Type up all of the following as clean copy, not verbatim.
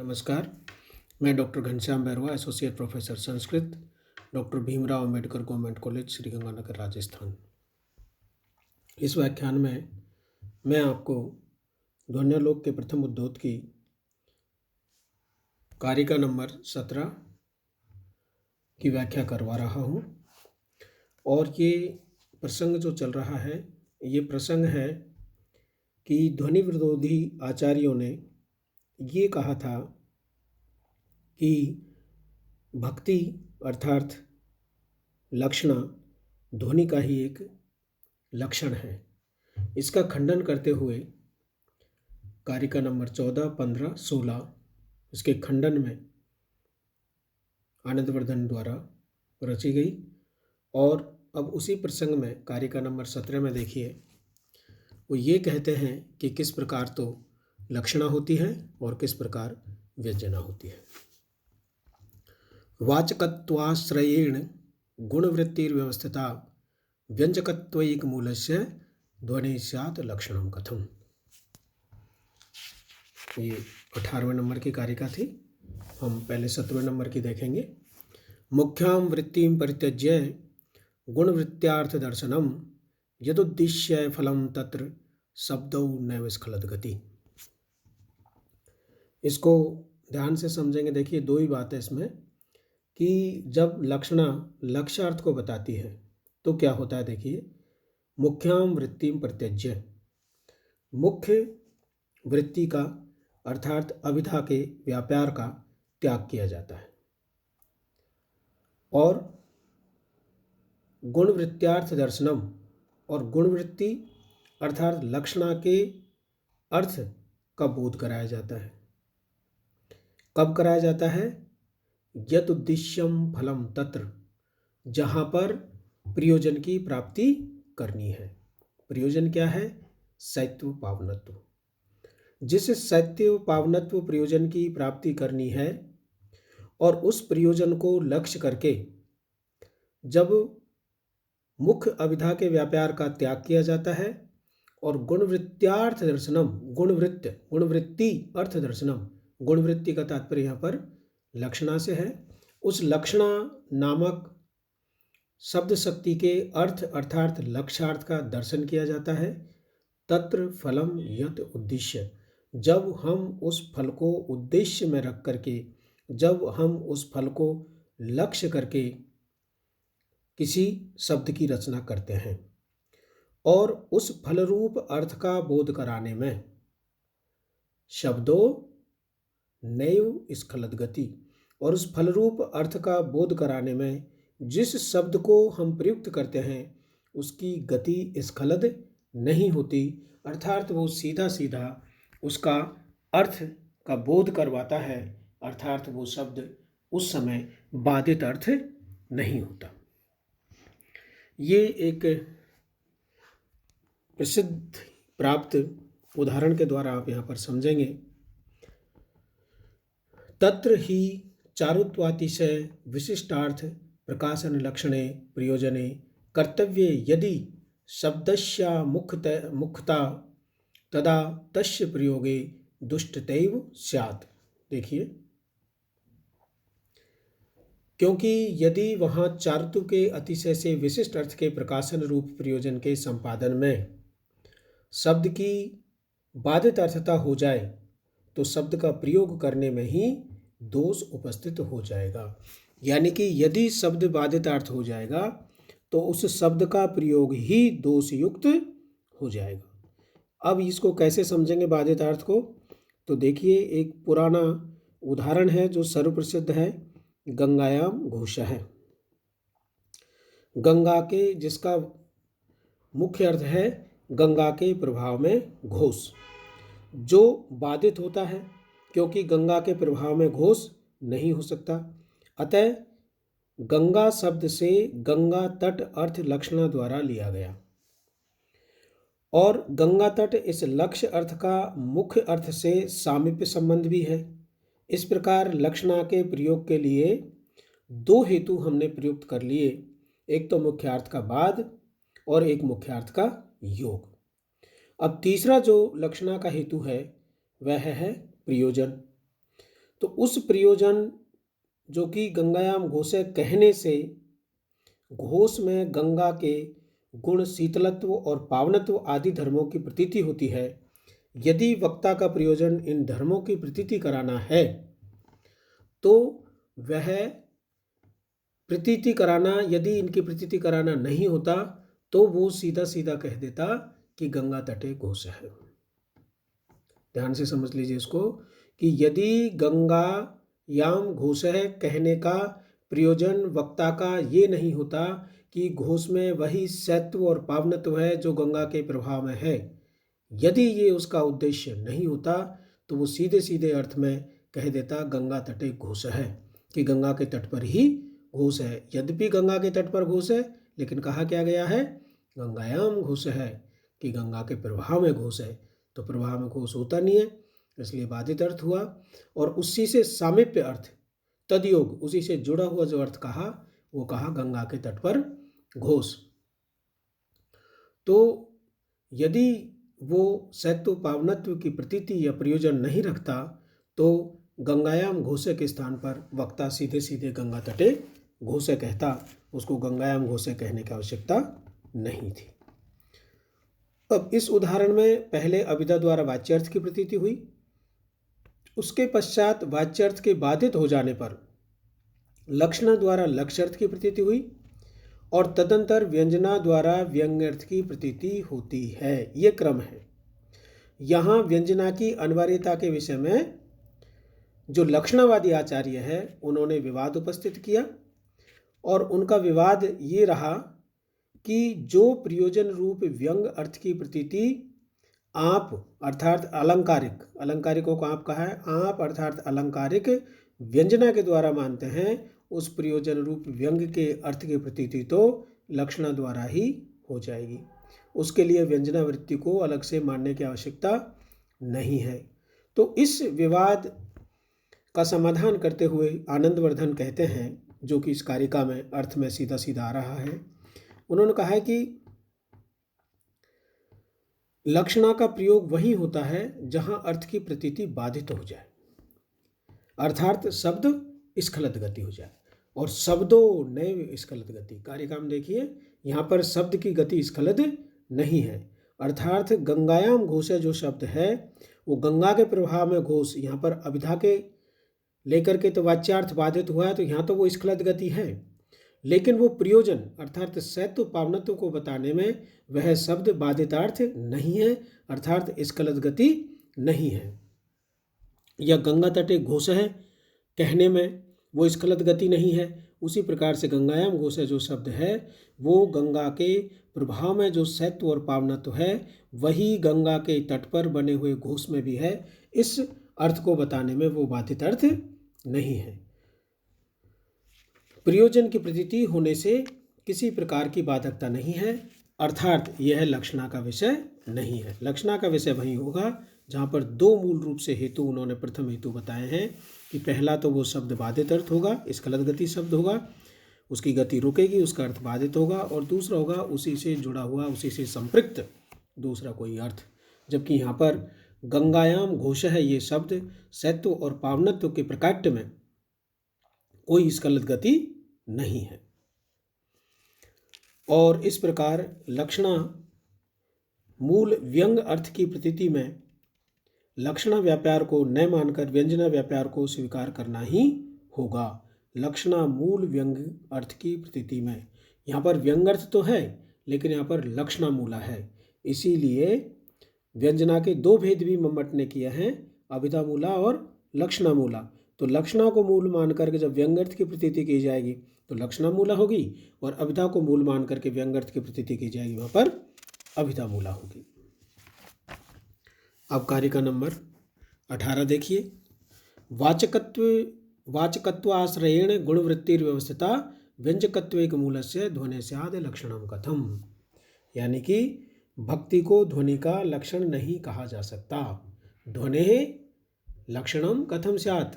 नमस्कार। मैं doctor Ghanshyam Bairwa, associate professor Sanskrit, doctor Bhimrao Ambedkar government college, Sriganganagar, Rajasthan. इस व्याख्यान में मैं आपको ध्वन्यालोक के प्रथम उद्योत की कारिका नंबर 17 की व्याख्या करवा रहा हूँ। और ये प्रसंग जो चल रहा है, ये प्रसंग है कि ध्वनि विरोधी आचार्यों ने ये कहा था कि भक्ति अर्थात लक्षणा ध्वनि का ही एक लक्षण है। इसका खंडन करते हुए कारिका नंबर 14, 15, 16 इसके खंडन में आनंदवर्धन द्वारा रची गई। और अब उसी प्रसंग में कारिका नंबर 17 में देखिए, वो ये कहते हैं कि किस प्रकार तो लक्षणा होती है और किस प्रकार व्यंजना होती है। वाचकत्वाश्रयेण गुणवृत्तिर्व्यवस्थिता व्यंजकत्वैक मूलस्य ध्वनि स्यात् लक्षणं कथम। ये 18वें नंबर की कारिका थी। हम पहले 17वें नंबर की देखेंगे। मुख्यां वृत्तिं परित्यज्य गुणवृत्त्यार्थ दर्शनम यदुद्दिश्य फलम तत्र शब्दौ नैव स्खलत गति। इसको ध्यान से समझेंगे। देखिए, दो ही बात है इसमें कि जब लक्षणा लक्ष्यार्थ को बताती है तो क्या होता है। देखिए, मुख्याम वृत्तिम परित्यज्य, मुख्य वृत्ति का अर्थात अभिधा के व्यापार का त्याग किया जाता है। और गुणवृत्त्यार्थ दर्शनम, और गुणवृत्ति अर्थात लक्षणा के अर्थ का बोध कराया जाता है। कब कराया जाता है? यत उद्देश्यम फलम तत्र, जहाँ पर प्रयोजन की प्राप्ति करनी है। प्रयोजन क्या है? सत्व पावनत्व। जिस सत्व पावनत्व प्रयोजन की प्राप्ति करनी है और उस प्रयोजन को लक्ष्य करके जब मुख्य अभिधा के व्यापार का त्याग किया जाता है और गुणवृत्त्यार्थ दर्शनम, गुणवृत्ति अर्थ दर्शनम, गुणवृत्ति का तात्पर्य यहाँ पर लक्षणा से है। उस लक्षणा नामक शब्द शक्ति के अर्थ अर्थात लक्ष्यार्थ का दर्शन किया जाता है। तत्र फलम यत उद्देश्य, जब हम उस फल को उद्देश्य में रख करके, जब हम उस फल को लक्ष्य करके किसी शब्द की रचना करते हैं और उस फलरूप अर्थ का बोध कराने में शब्दों नैव स्खलत गति, और उस फलरूप अर्थ का बोध कराने में जिस शब्द को हम प्रयुक्त करते हैं उसकी गति स्खलद नहीं होती, अर्थात वो सीधा सीधा उसका अर्थ का बोध करवाता है, अर्थात वो शब्द उस समय बाधित अर्थ नहीं होता। ये एक प्रसिद्ध प्राप्त उदाहरण के द्वारा आप यहाँ पर समझेंगे। तत्र ही चारुत्वातिशय विशिष्टार्थ प्रकाशन लक्षणे प्रयोजने कर्तव्ये यदि शब्दस्य मुख्यता तदा तस्य प्रयोगे दुष्टतैव स्यात्। देखिए, क्योंकि यदि वहाँ चारुत्व के अतिशय से विशिष्ट अर्थ के प्रकाशन रूप प्रयोजन के संपादन में शब्द की बाधित अर्थता हो जाए तो शब्द का प्रयोग करने में ही दोष उपस्थित हो जाएगा। यानी कि यदि शब्द बाधित अर्थ हो जाएगा तो उस शब्द का प्रयोग ही दोषयुक्त हो जाएगा। अब इसको कैसे समझेंगे बाधित अर्थ को? तो देखिए, एक पुराना उदाहरण है जो सर्वप्रसिद्ध है, गंगायाम घोषः है। गंगा के, जिसका मुख्य अर्थ है गंगा के प्रभाव में घोष, जो बाधित होता है क्योंकि गंगा के प्रभाव में घोष नहीं हो सकता। अतः गंगा शब्द से गंगा तट अर्थ लक्षणा द्वारा लिया गया और गंगा तट इस लक्ष्य अर्थ का मुख्य अर्थ से सामीप्य संबंध भी है। इस प्रकार लक्षणा के प्रयोग के लिए दो हेतु हमने प्रयुक्त कर लिए, एक तो मुख्यार्थ का बाद और एक मुख्यार्थ का योग। अब तीसरा जो लक्षणा का हेतु है वह है प्रयोजन। तो उस प्रयोजन जो कि गंगायाम घोषे कहने से घोष में गंगा के गुण शीतलत्व और पावनत्व आदि धर्मों की प्रतीति होती है। यदि वक्ता का प्रयोजन इन धर्मों की प्रतीति कराना है तो वह प्रतीति कराना, यदि इनकी प्रतीति कराना नहीं होता तो वो सीधा सीधा कह देता कि गंगा तटे घोष है। ध्यान से समझ लीजिए इसको कि यदि गंगा याम घोष है कहने का प्रयोजन वक्ता का ये नहीं होता कि घोष में वही सत्व और पावनत्व है जो गंगा के प्रभाव में है, यदि ये उसका उद्देश्य नहीं होता तो वो सीधे सीधे अर्थ में कह देता गंगा तटे घोष है, कि गंगा के तट पर ही घोष है। यद्यपि गंगा के तट पर घोष है, लेकिन कहा क्या गया है गंगायाम घोष है, कि गंगा के प्रभाव में घोष है। तो प्रभाव में घोष होता नहीं है, इसलिए बाधित अर्थ हुआ। और उसी से सामीप्य अर्थ तदयोग, उसी से जुड़ा हुआ जो अर्थ कहा वो कहा गंगा के तट पर घोष। तो यदि वो सत्व पावनत्व की प्रतीति या प्रयोजन नहीं रखता तो गंगायाम घोषे के स्थान पर वक्ता सीधे सीधे गंगा तटे घोषे कहता, उसको गंगायाम घोषे कहने की आवश्यकता नहीं थी। अब इस उदाहरण में पहले अभिधा द्वारा वाच्यार्थ की प्रतीति हुई, उसके पश्चात वाच्यार्थ के बाधित हो जाने पर लक्षणा द्वारा लक्ष्यार्थ की प्रतीति हुई और तदंतर व्यंजना द्वारा व्यंग्यर्थ की प्रतीति होती है। ये क्रम है। यहाँ व्यंजना की अनिवार्यता के विषय में जो लक्षणावादी आचार्य है उन्होंने विवाद उपस्थित किया और उनका विवाद ये रहा कि जो प्रयोजन रूप व्यंग अर्थ की प्रतीति आप अर्थात अलंकारिक, अलंकारिकों को आप कहा है, आप अर्थात अलंकारिक व्यंजना के द्वारा मानते हैं, उस प्रयोजन रूप व्यंग के अर्थ की प्रतीति तो लक्षणा द्वारा ही हो जाएगी। उसके लिए व्यंजना वृत्ति को अलग से मानने की आवश्यकता नहीं है। तो इस विवाद का समाधान करते हुए आनंदवर्धन कहते हैं, जो कि इस कारिका में अर्थ में सीधा सीधा आ रहा है, उन्होंने कहा है कि लक्षणा का प्रयोग वही होता है जहां अर्थ की प्रतीति बाधित हो जाए, अर्थात शब्द स्खलित गति हो जाए। और शब्दों नैव स्खलित गति, कारिका में देखिए यहाँ पर शब्द की गति स्खलित नहीं है, अर्थात गंगायाम घोष जो शब्द है वो गंगा के प्रभाव में घोष, यहाँ पर अभिधा के लेकर के तो वाच्यार्थ बाधित हुआ है, तो यहाँ तो वो स्खलित गति है, लेकिन वो प्रयोजन अर्थात सत्व पावनत्व को बताने में वह शब्द बाधितार्थ नहीं है, अर्थात स्खलित गति नहीं है। या गंगा तटे घोष है कहने में वो स्खलित गति नहीं है, उसी प्रकार से गंगायाम घोष जो शब्द है वो गंगा के प्रभाव में जो सत्व और पावनत्व है वही गंगा के तट पर बने हुए घोष में भी है, इस अर्थ को बताने में वो बाधित अर्थ नहीं है। प्रयोजन की प्रतीति होने से किसी प्रकार की बाधकता नहीं है, अर्थात यह लक्षणा का विषय नहीं है। लक्षणा का विषय वही होगा जहाँ पर दो मूल रूप से हेतु उन्होंने प्रथम हेतु बताए हैं कि पहला तो वो शब्द बाधित अर्थ होगा, स्खलित गति शब्द होगा, उसकी गति रुकेगी, उसका अर्थ बाधित होगा, और दूसरा होगा उसी से जुड़ा हुआ, उसी से संपृक्त दूसरा कोई अर्थ। जबकि यहाँ पर गंगायाम घोष है ये शब्द सत्व और पावनत्व के प्रकाट्य में कोई स्खलित गति नहीं है। और इस प्रकार लक्षणा मूल व्यंग अर्थ की प्रतीति में लक्षणा व्यापार को न मानकर व्यंजना व्यापार को स्वीकार करना ही होगा। लक्षणा मूल व्यंग अर्थ की प्रतीति में, यहाँ पर व्यंग अर्थ तो है लेकिन यहाँ पर लक्षणा मूला है, इसीलिए व्यंजना के दो भेद भी मम्मट ने किए हैं, अभिधा मूला और लक्षणा मूला। तो लक्षणा को मूल मान करके जब व्यंग्यर्थ की प्रतीति की जाएगी तो लक्षणा मूला होगी, और अभिधा को मूल मान करके व्यंग्यर्थ की प्रतीति की जाएगी, वहाँ पर अभिधा मूला होगी। अब कारिका नंबर 18 देखिए। वाचकत्वाश्रयेण गुणवृत्तिर्व्यवस्थिता व्यंजकत्वैक मूलस्य ध्वनि स्याद लक्षणम कथम। यानी कि भक्ति को ध्वनि का लक्षण नहीं कहा जा सकता। ध्वनि लक्षणम कथम स्यात्,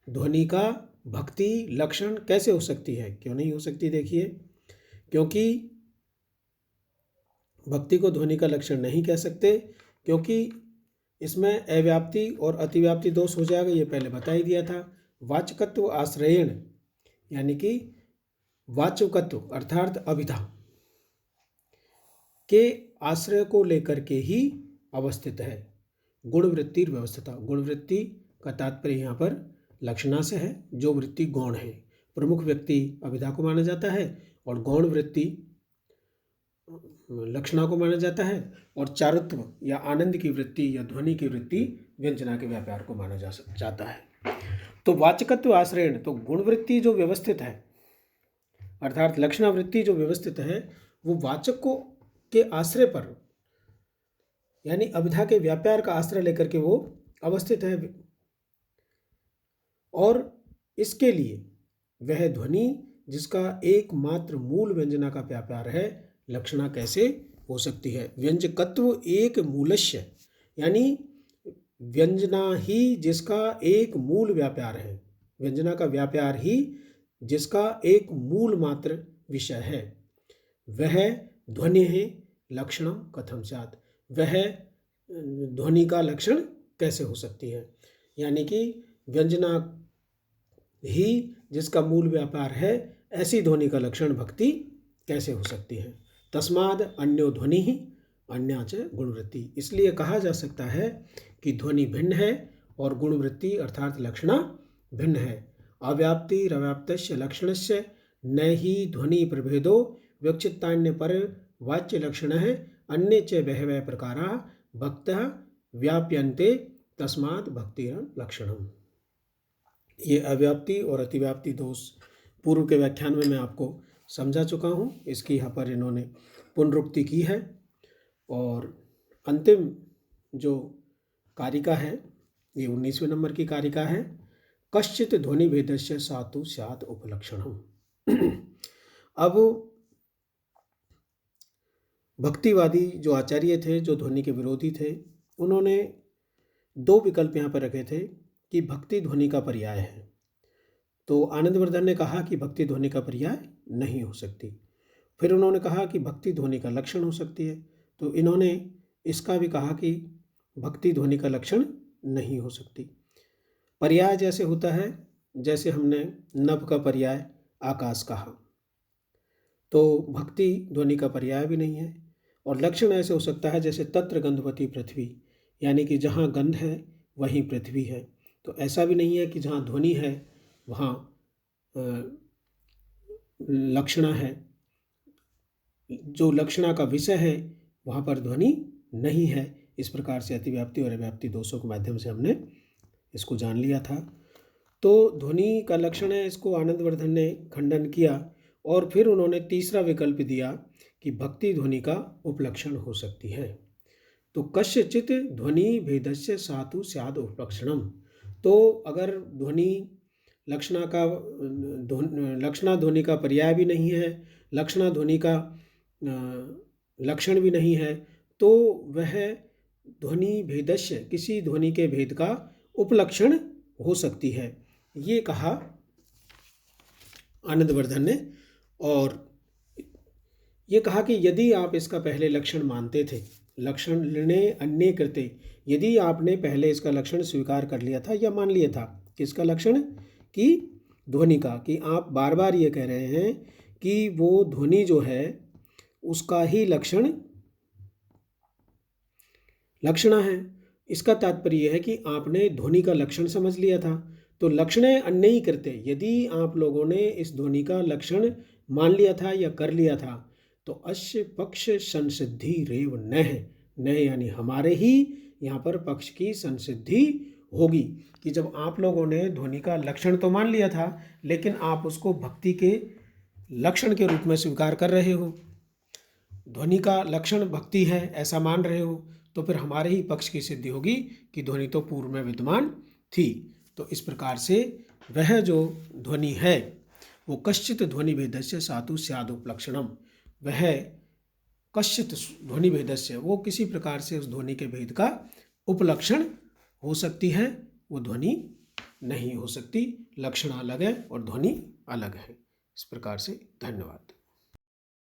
ध्वनि का भक्ति लक्षण कैसे हो सकती है, क्यों नहीं हो सकती? देखिए, क्योंकि भक्ति को ध्वनि का लक्षण नहीं कह सकते, क्योंकि इसमें अव्याप्ति और अतिव्याप्ति दोष हो जाएगा, ये पहले बता ही दिया था। वाचकत्व आश्रयण यानी कि वाचकत्व अर्थात अभिधा के आश्रय को लेकर के ही अवस्थित है। गुणवृत्ति व्यवस्थिता, गुणवृत्ति का तात्पर्य यहाँ पर लक्षणा से है, जो वृत्ति गौण है। प्रमुख व्यक्ति अभिधा को माना जाता है और गौण वृत्ति लक्षणा को माना जाता है, और चारुत्व या आनंद की वृत्ति या ध्वनि की वृत्ति व्यंजना के व्यापार को माना जाता है। तो वाचकत्व आश्रयण, तो गुणवृत्ति जो व्यवस्थित है अर्थात लक्षणावृत्ति जो व्यवस्थित है वो वाचक को के आश्रय पर यानी अभिधा के व्यापार का आश्रय लेकर के वो अवस्थित है, और इसके लिए वह ध्वनि जिसका एकमात्र मूल व्यंजना का व्यापार है लक्षणा कैसे हो सकती है। व्यंजकत्व एक मूलस्य यानी व्यंजना ही जिसका एक मूल व्यापार है, व्यंजना का व्यापार ही जिसका एक मूल मात्र विषय है, वह ध्वनि है लक्षणम कथम स्यात्, वह ध्वनि का लक्षण कैसे हो सकती है। यानी कि व्यंजना ही जिसका मूल व्यापार है ऐसी ध्वनि का लक्षण भक्ति कैसे हो सकती है। तस्माद् अन्यो ध्वनि ही अन्याच गुणवृत्ति, इसलिए कहा जा सकता है कि ध्वनि भिन्न है और गुणवृत्ति अर्थात लक्षणा भिन्न है। अव्याप्तिरव्याप्तस्य लक्षणस्य न ही ध्वनि प्रभेदो व्यक्षितान्य पर वाच्य लक्षण है अन्य च बहवः प्रकारा भक्तः व्याप्यन्ते तस्मात् भक्तिरं लक्षणम। ये अव्याप्ति और अतिव्याप्ति दोष पूर्व के व्याख्यान में मैं आपको समझा चुका हूँ, इसकी यहाँ पर इन्होंने पुनरुक्ति की है। और अंतिम जो कारिका है ये 19वें नंबर की कारिका है, कश्चित ध्वनि भेदस्य सातु स्यात् उपलक्षणम। अब भक्तिवादी जो आचार्य थे, जो ध्वनि के विरोधी थे, उन्होंने दो विकल्प यहाँ पर रखे थे कि भक्ति ध्वनि का पर्याय है। तो आनंदवर्धन ने कहा कि भक्ति ध्वनि का पर्याय नहीं हो सकती। फिर उन्होंने कहा कि भक्ति ध्वनि का लक्षण हो सकती है। तो इन्होंने इसका भी कहा कि भक्ति ध्वनि का लक्षण नहीं हो सकती। पर्याय जैसे होता है, जैसे हमने नभ का पर्याय आकाश कहा, तो भक्ति ध्वनि का पर्याय भी नहीं है। और लक्षण ऐसे हो सकता है जैसे तत्र गंधवती पृथ्वी, यानी कि जहाँ गंध है वहीं पृथ्वी है। तो ऐसा भी नहीं है कि जहाँ ध्वनि है वहाँ लक्षणा है, जो लक्षणा का विषय है वहाँ पर ध्वनि नहीं है। इस प्रकार से अतिव्याप्ति और अव्याप्ति दोषों के माध्यम से हमने इसको जान लिया था। तो ध्वनि का लक्षण है, इसको आनंदवर्धन ने खंडन किया और फिर उन्होंने तीसरा विकल्प दिया कि भक्ति ध्वनि का उपलक्षण हो सकती है। तो कस्यचित् ध्वनि भेदस्य सातु स्याद् उपलक्षणम। तो अगर ध्वनि लक्षणा ध्वनि का पर्याय भी नहीं है, लक्षणा ध्वनि का लक्षण भी नहीं है, तो वह ध्वनि भेदस्य किसी ध्वनि के भेद का उपलक्षण हो सकती है, ये कहा आनंदवर्धन ने। और ये कहा कि यदि आप इसका पहले लक्षण मानते थे, लक्षण ने अन्य कृते, यदि आपने पहले इसका लक्षण स्वीकार कर लिया था या मान लिया था, किसका लक्षण, कि ध्वनि का, कि आप बार बार ये कह रहे हैं कि वो ध्वनि जो है उसका ही लक्षणा है, इसका तात्पर्य है कि आपने ध्वनि का लक्षण समझ लिया था। तो लक्षण अन्य ही करते, यदि आप लोगों ने इस ध्वनि का लक्षण मान लिया था या कर लिया था, तो अस्य पक्ष संसिद्धि रेव न यानी हमारे ही यहाँ पर पक्ष की संसिद्धि होगी कि जब आप लोगों ने ध्वनि का लक्षण तो मान लिया था लेकिन आप उसको भक्ति के लक्षण के रूप में स्वीकार कर रहे हो, ध्वनि का लक्षण भक्ति है ऐसा मान रहे हो, तो फिर हमारे ही पक्ष की सिद्धि होगी कि ध्वनि तो पूर्व में विद्यमान थी। तो इस प्रकार से वह जो ध्वनि है वो कश्चित ध्वनि भेदस्य सातु स्याद् उपलक्षणम, वह कश्चित ध्वनि भेदस्य, वो किसी प्रकार से उस ध्वनि के भेद का उपलक्षण हो सकती है, वो ध्वनि नहीं हो सकती। लक्षण अलग है और ध्वनि अलग है। इस प्रकार से धन्यवाद।